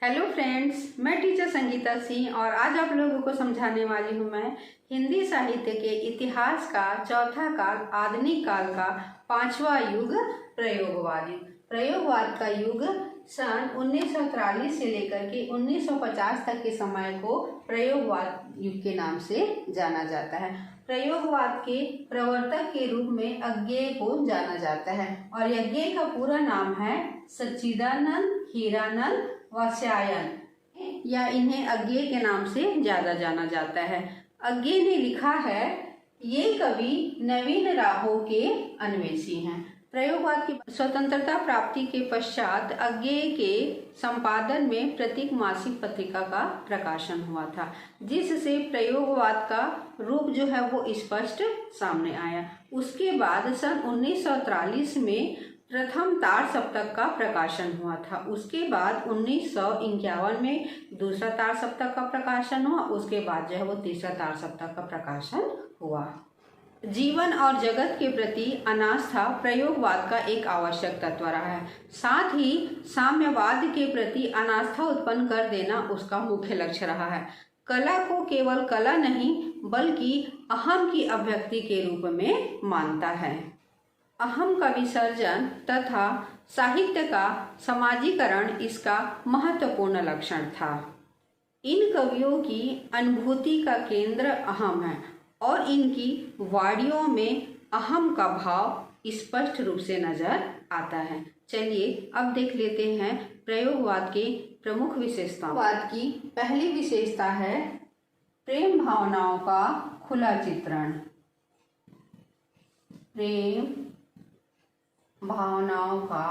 Hello friends, मैं teacher Sangeeta Singh और आज आप लोगों को समझाने वाली हूँ मैं हिंदी साहित्य के इतिहास का चौथा काल आधुनिक काल का पांचवा युग प्रयोगवाद। प्रयोगवाद का युग सन 1943 से लेकर के 1950 तक के समय को प्रयोगवाद युग के नाम से जाना जाता है। प्रयोगवाद के प्रवर्तक के रूप में अज्ञेय को जाना जाता है और अज्ञेय का पूरा नाम है सच्चिदानंद हीरानंद वात्स्यायन, या इन्हें अज्ञेय के नाम से ज्यादा जाना जाता है। अज्ञेय ने लिखा है, ये कवि नवीन राहों के अन्वेषी हैं। प्रयोगवाद की स्वतंत्रता प्राप्ति के पश्चात अज्ञेय के संपादन में प्रतीक मासिक पत्रिका का प्रकाशन हुआ था, जिससे प्रयोगवाद का रूप जो है वो स्पष्ट सामने आया। उसके बाद सन 1943 में प्रथम तार सप्तक का प्रकाशन हुआ था। उसके बाद 1951 में दूसरा तार सप्तक का प्रकाशन हुआ। उसके बाद जो है वो तीसरा तार सप्तक का प्रकाशन हुआ। जीवन और जगत के प्रति अनास्था प्रयोगवाद का एक आवश्यक तत्व रहा है। साथ ही साम्यवाद के प्रति अनास्था उत्पन्न कर देना उसका मुख्य लक्ष्य रहा है। कला को केवल कला नहीं बल्कि अहम की अभिव्यक्ति के रूप में मानता है। अहम का विसर्जन तथा साहित्य का समाजीकरण इसका महत्वपूर्ण लक्षण था। इन कवियों की अनुभूति का केंद्र अहम है और इनकी वाणियों में अहम का भाव स्पष्ट रूप से नजर आता है। चलिए अब देख लेते हैं प्रयोगवाद के प्रमुख विशेषताओं। प्रयोगवाद की पहली विशेषता है प्रेम भावनाओं का खुला चित्रण। प्रेम भावनाओं का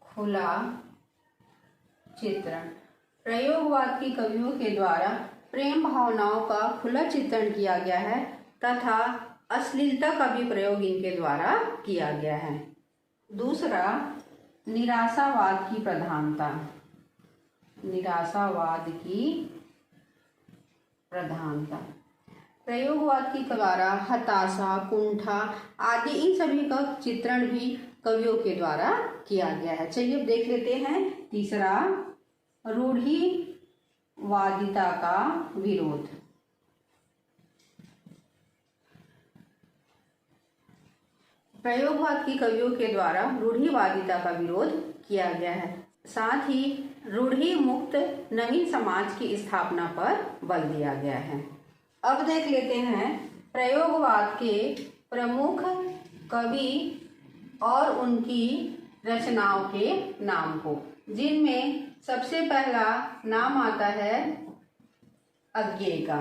खुला चित्रण। प्रयोगवाद की कवियों के द्वारा प्रेम भावनाओं का खुला चित्रण किया गया है तथा अश्लीलता का भी प्रयोग इनके द्वारा किया गया है। दूसरा, निराशावाद की प्रधानता। निराशावाद की प्रधानता। प्रयोगवाद की द्वारा हताशा, कुंठा आदि इन सभी का चित्रण भी कवियों के द्वारा किया गया है। चलिए अब देख लेते हैं। तीसरा, रूढ़िवादिता का विरोध। प्रयोगवाद की कवियों के द्वारा रूढ़िवादिता का विरोध किया गया है। साथ ही रूढ़ि मुक्त नवीन समाज की स्थापना पर बल दिया गया है। अब देख लेते हैं प्रयोगवाद के प्रमुख कवि और उनकी रचनाओं के नाम को, जिनमें सबसे पहला नाम आता है अज्ञेय का।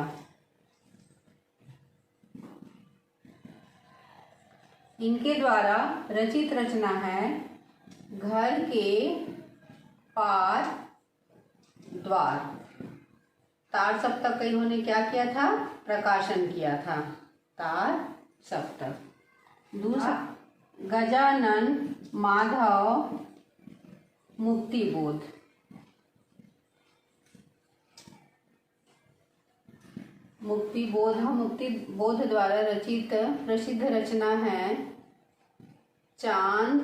इनके द्वारा रचित रचना है घर के पार द्वार। तार सप्तक का इन्होंने क्या किया था? प्रकाशन किया था, तार सप्तक। दूसरा, गजानन माधव मुक्तिबोध। मुक्तिबोध द्वारा रचित प्रसिद्ध रचना है चांद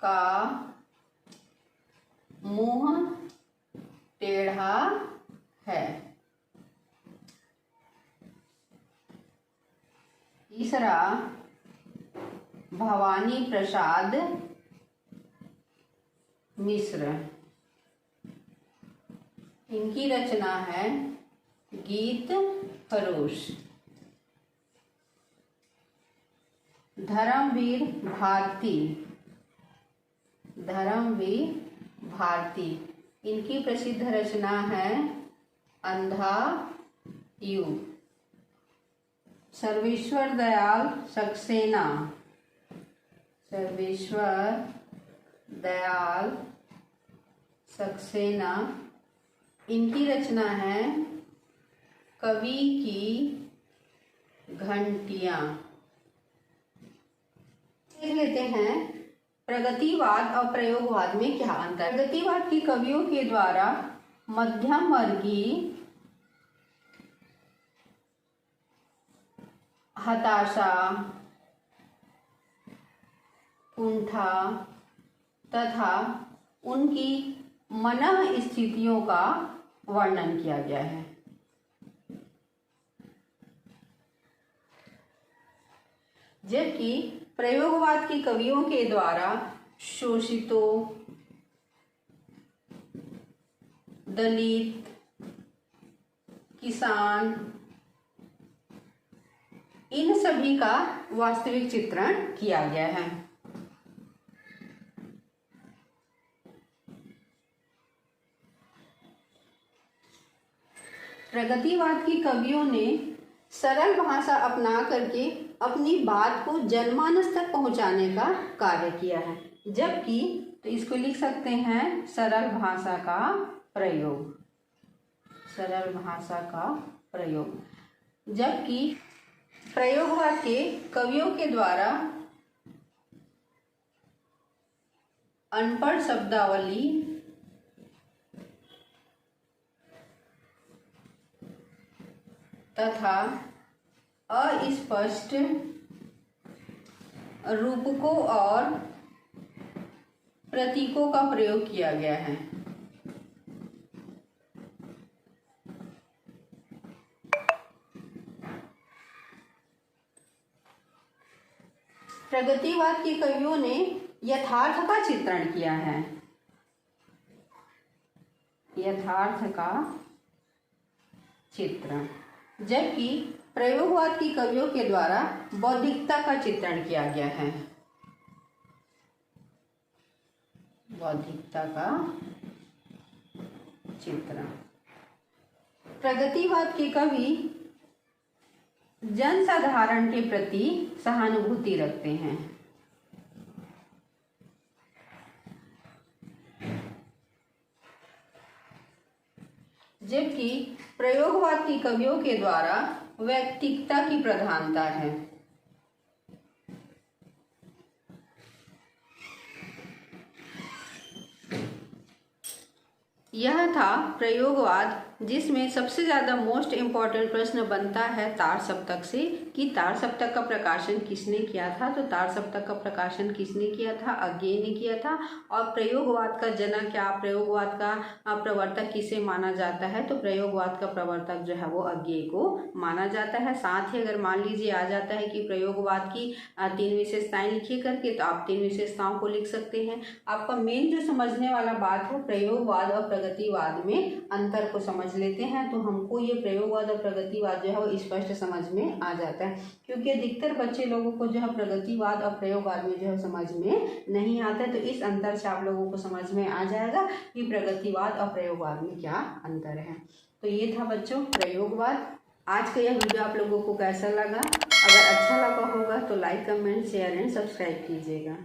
का मुंह टेढ़ा है। तीसरा, भवानी प्रसाद मिश्र। इनकी रचना है गीत फरोश। धर्मवीर भारती। इनकी प्रसिद्ध रचना है अंधा युग। सर्वेश्वर दयाल सक्सेना। इनकी रचना है कवि की घंटियां। देख लेते हैं प्रगतिवाद और प्रयोगवाद में क्या अंतर है। प्रगतिवाद की कवियों के द्वारा मध्यम वर्गीय, हताशा, कुंठा तथा उनकी मनः स्थितियों का वर्णन किया गया है। जबकि प्रयोगवाद के कवियों के द्वारा शोषितों, दलित, किसान, इन सभी का वास्तविक चित्रण किया गया है। प्रगतिवाद के कवियों ने सरल भाषा अपना करके अपनी बात को जनमानस तक पहुंचाने का कार्य किया है। जबकि तो इसको लिख सकते हैं सरल भाषा का प्रयोग, सरल भाषा का प्रयोग। जबकि प्रयोगवाद के कवियों के द्वारा अनपढ़ शब्दावली तथा अस्पष्ट रूपकों और प्रतीकों का प्रयोग किया गया है। प्रगतिवाद के कवियों ने यथार्थ का चित्रण किया है, यथार्थ का चित्रण। जबकि प्रयोगवाद की कवियों के द्वारा बौद्धिकता का चित्रण किया गया है, बौद्धिकता का चित्रण। प्रगतिवाद के कवि जनसाधारण के प्रति सहानुभूति रखते हैं, जबकि प्रयोगवाद की कवियों के द्वारा व्यक्तिगता की प्रधानता है। यह था प्रयोगवाद, जिसमें सबसे ज़्यादा मोस्ट इम्पॉर्टेंट प्रश्न बनता है तार सप्तक से कि तार सप्तक का प्रकाशन किसने किया था। तो तार सप्तक का प्रकाशन किसने किया था? अज्ञेय ने किया था। और प्रयोगवाद का जनक क्या, प्रयोगवाद का प्रवर्तक किसे माना जाता है? तो प्रयोगवाद का प्रवर्तक जो है वो अज्ञेय को माना जाता है। साथ ही अगर मान लीजिए आ जाता है कि प्रयोगवाद की 3 विशेषताएं लिखिए करके, तो आप 3 विशेषताओं को लिख सकते हैं। आपका मेन जो समझने वाला बात है प्रयोगवाद और प्रगतिवाद में अंतर को समझ लेते हैं, तो हमको ये प्रयोगवाद और प्रगतिवाद जो है वो स्पष्ट समझ में आ जाता है। क्योंकि अधिकतर बच्चे लोगों को जो है प्रगतिवाद और प्रयोगवाद में जो है समझ में नहीं आता है, तो इस अंतर से आप लोगों को समझ में आ जाएगा कि प्रगतिवाद और प्रयोगवाद में क्या अंतर है। तो ये था बच्चों प्रयोगवाद। आज का यह वीडियो आप लोगों को कैसा लगा? अगर अच्छा लगा होगा तो like, comment, share and subscribe कीजिएगा।